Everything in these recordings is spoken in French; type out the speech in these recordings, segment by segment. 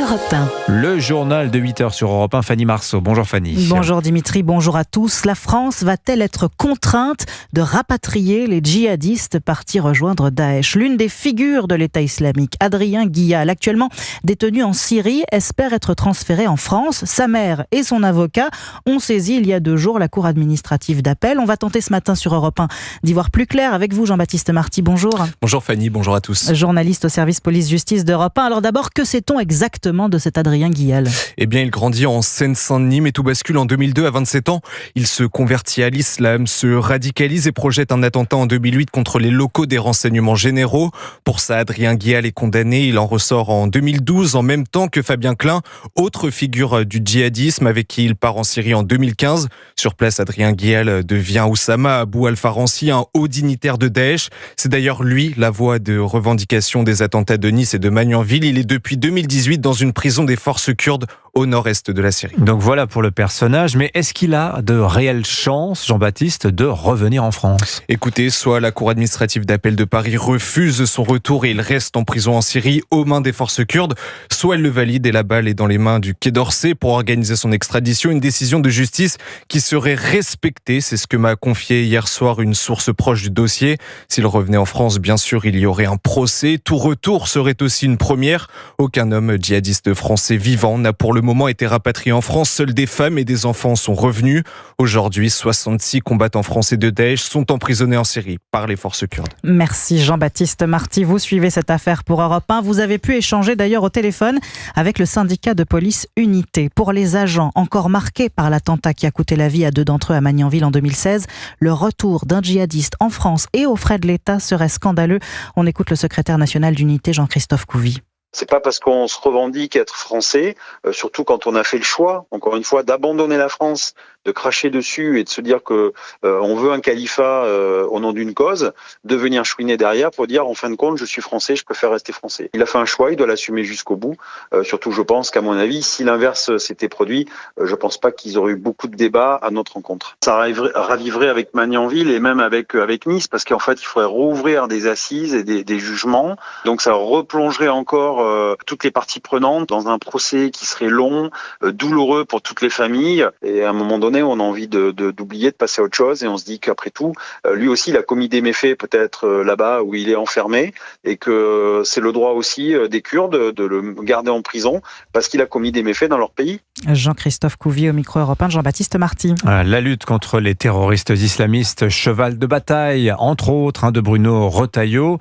Europe 1. Le journal de 8h sur Europe 1, Fanny Marceau. Bonjour Fanny. Bonjour Dimitri, bonjour à tous. La France va-t-elle être contrainte de rapatrier les djihadistes partis rejoindre Daesh ? L'une des figures de l'État islamique, Adrien Guial, actuellement détenu en Syrie, espère être transféré en France. Sa mère et son avocat ont saisi il y a 2 jours la cour administrative d'appel. On va tenter ce matin sur Europe 1 d'y voir plus clair avec vous, Jean-Baptiste Marty. Bonjour. Bonjour Fanny, bonjour à tous. Journaliste au service police-justice d'Europe 1. Alors d'abord, que sait-on exactement de cet Adrien Guial ? Eh bien, il grandit en Seine-Saint-Denis, mais tout bascule en 2002 à 27 ans. Il se convertit à l'islam, se radicalise et projette un attentat en 2008 contre les locaux des renseignements généraux. Pour ça, Adrien Guial est condamné. Il en ressort en 2012, en même temps que Fabien Klein, autre figure du djihadisme avec qui il part en Syrie en 2015. Sur place, Adrien Guial devient Oussama Abou Al-Faransi, un haut dignitaire de Daesh. C'est d'ailleurs lui la voix de revendication des attentats de Nice et de Magnanville. Il est depuis 2018 dans une prison des forces kurdes au nord-est de la Syrie. Donc voilà pour le personnage, mais est-ce qu'il a de réelles chances, Jean-Baptiste, de revenir en France ? Écoutez, soit la cour administrative d'appel de Paris refuse son retour et il reste en prison en Syrie aux mains des forces kurdes, soit elle le valide et la balle est dans les mains du Quai d'Orsay pour organiser son extradition, une décision de justice qui serait respectée. C'est ce que m'a confié hier soir une source proche du dossier. S'il revenait en France, bien sûr, il y aurait un procès. Tout retour serait aussi une première. Aucun homme djihadiste français vivant n'a pour le moment été rapatrié en France. Seules des femmes et des enfants sont revenus. Aujourd'hui, 66 combattants français de Daesh sont emprisonnés en Syrie par les forces kurdes. Merci Jean-Baptiste Marty. Vous suivez cette affaire pour Europe 1. Vous avez pu échanger d'ailleurs au téléphone avec le syndicat de police Unité. Pour les agents encore marqués par l'attentat qui a coûté la vie à 2 d'entre eux à Magnanville en 2016, le retour d'un djihadiste en France et aux frais de l'État serait scandaleux. On écoute le secrétaire national d'Unité, Jean-Christophe Couvi. C'est pas parce qu'on se revendique être français, surtout quand on a fait le choix, encore une fois, d'abandonner la France, de cracher dessus et de se dire que on veut un califat au nom d'une cause, de venir chouiner derrière pour dire en fin de compte je suis français, je préfère rester français. Il a fait un choix, il doit l'assumer jusqu'au bout. Surtout je pense qu'à mon avis, si l'inverse s'était produit, je pense pas qu'ils auraient eu beaucoup de débats à notre rencontre. Ça raviverait avec Magnanville et même avec Nice, parce qu'en fait il faudrait rouvrir des assises et des jugements, donc ça replongerait encore toutes les parties prenantes dans un procès qui serait long, douloureux pour toutes les familles, et à un moment donné on a envie d'oublier, de passer à autre chose, et on se dit qu'après tout, lui aussi il a commis des méfaits peut-être là-bas où il est enfermé, et que c'est le droit aussi des Kurdes de le garder en prison parce qu'il a commis des méfaits dans leur pays. Jean-Christophe Couvi au micro européen de Jean-Baptiste Marty. La lutte contre les terroristes islamistes, cheval de bataille, entre autres, de Bruno Retailleau,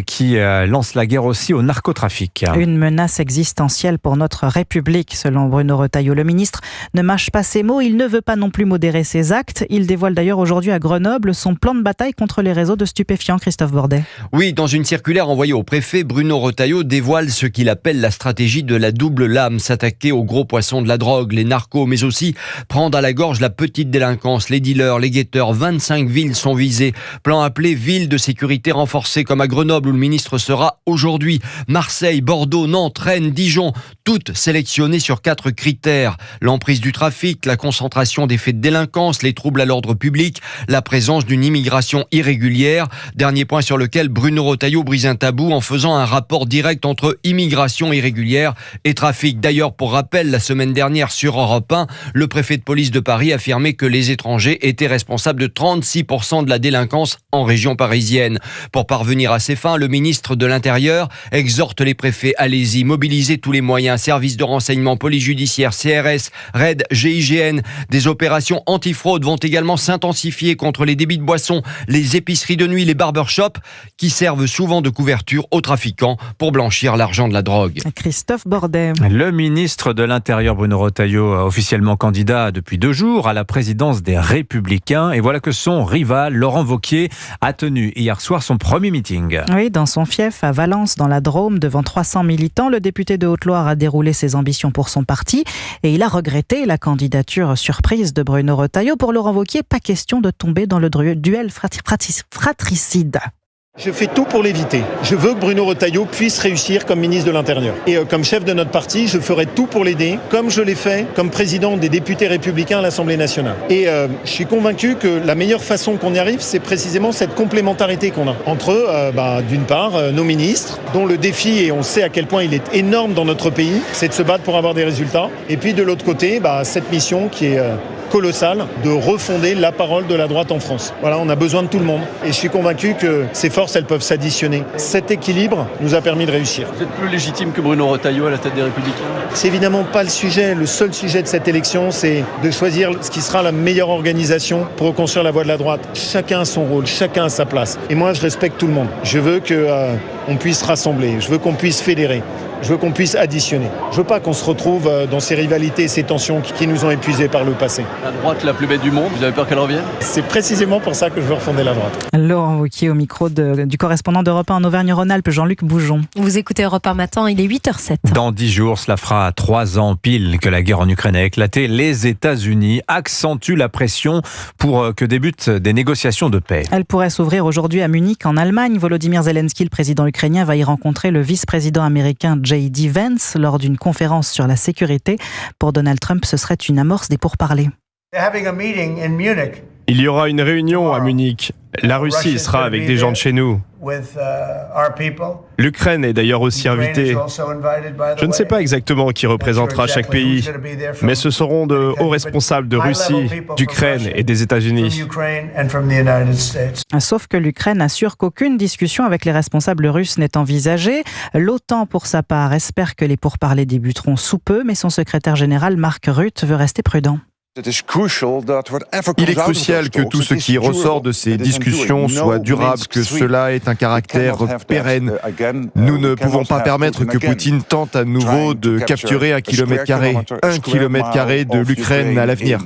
qui lance la guerre aussi au narcotrafic. Une menace existentielle pour notre République, selon Bruno Retailleau. Le ministre ne mâche pas ses mots, il ne veut pas non plus modérer ses actes. Il dévoile d'ailleurs aujourd'hui à Grenoble son plan de bataille contre les réseaux de stupéfiants. Christophe Bordet. Oui, dans une circulaire envoyée au préfet, Bruno Retailleau dévoile ce qu'il appelle la stratégie de la double lame, s'attaquer aux gros poissons de la drogue, les narcos, mais aussi prendre à la gorge la petite délinquance, les dealers, les guetteurs. 25 villes sont visées. Plan appelé ville de sécurité renforcée, comme à Grenoble où le ministre sera aujourd'hui. Marseille, Bordeaux, Nantes, Rennes, Dijon, toutes sélectionnées sur 4 critères. L'emprise du trafic, la concentration des faits de délinquance, les troubles à l'ordre public, la présence d'une immigration irrégulière. Dernier point sur lequel Bruno Retailleau brise un tabou en faisant un rapport direct entre immigration irrégulière et trafic. D'ailleurs, pour rappel, la semaine dernière sur Europe 1, le préfet de police de Paris affirmait que les étrangers étaient responsables de 36% de la délinquance en région parisienne. Pour parvenir à ces fins, le ministre de l'Intérieur exhorte les préfets, allez-y, mobilisez tous les moyens, services de renseignement, police judiciaire, CRS, RAID, GIGN. Des opérations antifraude vont également s'intensifier contre les débits de boissons, les épiceries de nuit, les barbershops, qui servent souvent de couverture aux trafiquants pour blanchir l'argent de la drogue. Christophe Bordet. Le ministre de l'Intérieur, Bruno Retailleau, officiellement candidat depuis 2 jours à la présidence des Républicains. Et voilà que son rival, Laurent Wauquiez, a tenu hier soir son premier meeting. Oui, dans son fief à Valence, dans la Drôme, devant 300 militants, le député de Haute-Loire a déroulé ses ambitions pour son parti et il a regretté la candidature surprise de Bruno Retailleau. Pour Laurent Wauquiez, pas question de tomber dans le duel fratricide. Je fais tout pour l'éviter. Je veux que Bruno Retailleau puisse réussir comme ministre de l'Intérieur. Et comme chef de notre parti, je ferai tout pour l'aider, comme je l'ai fait comme président des députés républicains à l'Assemblée nationale. Et je suis convaincu que la meilleure façon qu'on y arrive, c'est précisément cette complémentarité qu'on a entre, d'une part, nos ministres, dont le défi, et on sait à quel point il est énorme dans notre pays, c'est de se battre pour avoir des résultats. Et puis de l'autre côté, cette mission qui est colossale de refonder la parole de la droite en France. Voilà, on a besoin de tout le monde. Et je suis convaincu que ces forces, elles peuvent s'additionner. Cet équilibre nous a permis de réussir. Vous êtes plus légitime que Bruno Retailleau à la tête des Républicains ? C'est évidemment pas le sujet. Le seul sujet de cette élection, c'est de choisir ce qui sera la meilleure organisation pour reconstruire la voie de la droite. Chacun a son rôle, chacun a sa place. Et moi, je respecte tout le monde. Je veux qu'on puisse rassembler, je veux qu'on puisse fédérer. Je veux qu'on puisse additionner. Je veux pas qu'on se retrouve dans ces rivalités et ces tensions qui nous ont épuisés par le passé. La droite la plus bête du monde, vous avez peur qu'elle revienne ? C'est précisément pour ça que je veux refonder la droite. Laurent Wauquiez au micro du correspondant d'Europe 1 en Auvergne-Rhône-Alpes, Jean-Luc Boujon. Vous écoutez Europe 1 Matin, il est 8h07. Dans 10 jours, cela fera 3 ans pile que la guerre en Ukraine a éclaté. Les États-Unis accentuent la pression pour que débutent des négociations de paix. Elle pourrait s'ouvrir aujourd'hui à Munich, en Allemagne. Volodymyr Zelensky, le président ukrainien, va y rencontrer le vice-président américain J.D. Vance lors d'une conférence sur la sécurité. Pour Donald Trump, ce serait une amorce des pourparlers. Il y aura une réunion à Munich. La Russie sera avec des gens de chez nous. L'Ukraine est d'ailleurs aussi invitée. Je ne sais pas exactement qui représentera chaque pays, mais ce seront de hauts responsables de Russie, d'Ukraine et des États-Unis. Sauf que l'Ukraine assure qu'aucune discussion avec les responsables russes n'est envisagée. L'OTAN, pour sa part, espère que les pourparlers débuteront sous peu, mais son secrétaire général, Mark Rutte, veut rester prudent. Il est crucial que tout ce qui ressort de ces discussions soit durable, que cela ait un caractère pérenne. Nous ne pouvons pas permettre que Poutine tente à nouveau de capturer 1 kilomètre carré de l'Ukraine à l'avenir.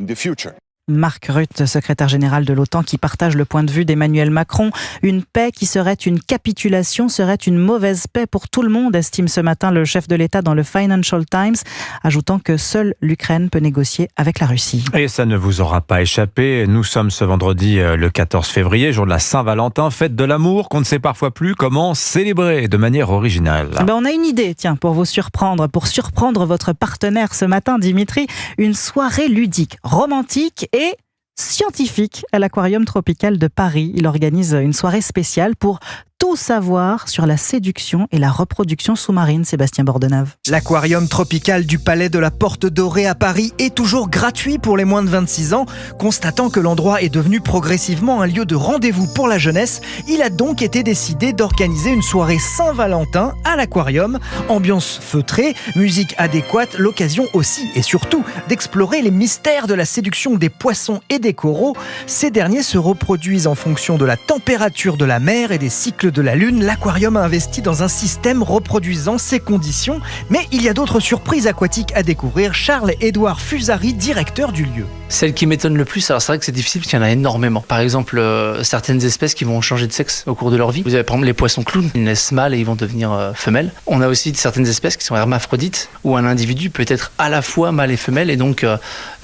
Mark Rutte, secrétaire général de l'OTAN, qui partage le point de vue d'Emmanuel Macron. Une paix qui serait une capitulation serait une mauvaise paix pour tout le monde, estime ce matin le chef de l'État dans le Financial Times, ajoutant que seule l'Ukraine peut négocier avec la Russie. Et ça ne vous aura pas échappé. Nous sommes ce vendredi le 14 février, jour de la Saint-Valentin, fête de l'amour qu'on ne sait parfois plus comment célébrer de manière originale. On a une idée, pour vous surprendre, pour surprendre votre partenaire ce matin, Dimitri, une soirée ludique, romantique et scientifique à l'Aquarium tropical de Paris. Il organise une soirée spéciale pour tout savoir sur la séduction et la reproduction sous-marine. Sébastien Bordenave. L'Aquarium tropical du Palais de la Porte Dorée à Paris est toujours gratuit pour les moins de 26 ans. Constatant que l'endroit est devenu progressivement un lieu de rendez-vous pour la jeunesse, il a donc été décidé d'organiser une soirée Saint-Valentin à l'Aquarium. Ambiance feutrée, musique adéquate, l'occasion aussi et surtout d'explorer les mystères de la séduction des poissons et des coraux. Ces derniers se reproduisent en fonction de la température de la mer et des cycles de la Lune. L'Aquarium a investi dans un système reproduisant ces conditions. Mais il y a d'autres surprises aquatiques à découvrir. Charles-Édouard Fusari, directeur du lieu. Celle qui m'étonne le plus, alors c'est vrai que c'est difficile parce qu'il y en a énormément. Par exemple, certaines espèces qui vont changer de sexe au cours de leur vie. Vous avez par exemple les poissons clowns, ils naissent mâles et ils vont devenir femelles. On a aussi certaines espèces qui sont hermaphrodites, où un individu peut être à la fois mâle et femelle et donc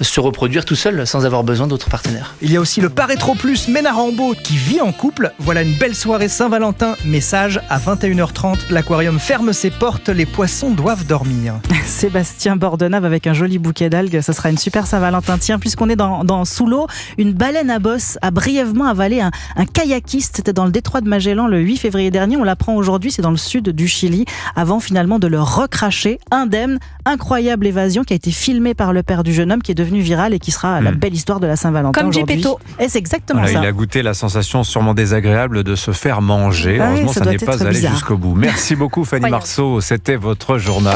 se reproduire tout seul sans avoir besoin d'autres partenaires. Il y a aussi le Parétro Plus Ménard-Rambaud qui vit en couple. Voilà une belle soirée Saint-Valentin. Message à 21h30, l'Aquarium ferme ses portes, les poissons doivent dormir. Sébastien Bordenave avec un joli bouquet d'algues, ce sera une super Saint-Valentin. Tiens, puisqu'on est dans sous l'eau, une baleine à bosse a brièvement avalé un kayakiste. C'était dans le détroit de Magellan le 8 février dernier. On l'apprend aujourd'hui, c'est dans le sud du Chili, avant finalement de le recracher indemne. Incroyable évasion qui a été filmée par le père du jeune homme, qui est devenu viral et qui sera la belle histoire de la Saint-Valentin comme aujourd'hui. Gepetto. Et c'est exactement voilà, ça. Il a goûté la sensation sûrement désagréable de se faire manger. Heureusement, ça n'est pas allé jusqu'au bout. Merci beaucoup Fanny Marceau, c'était votre journal.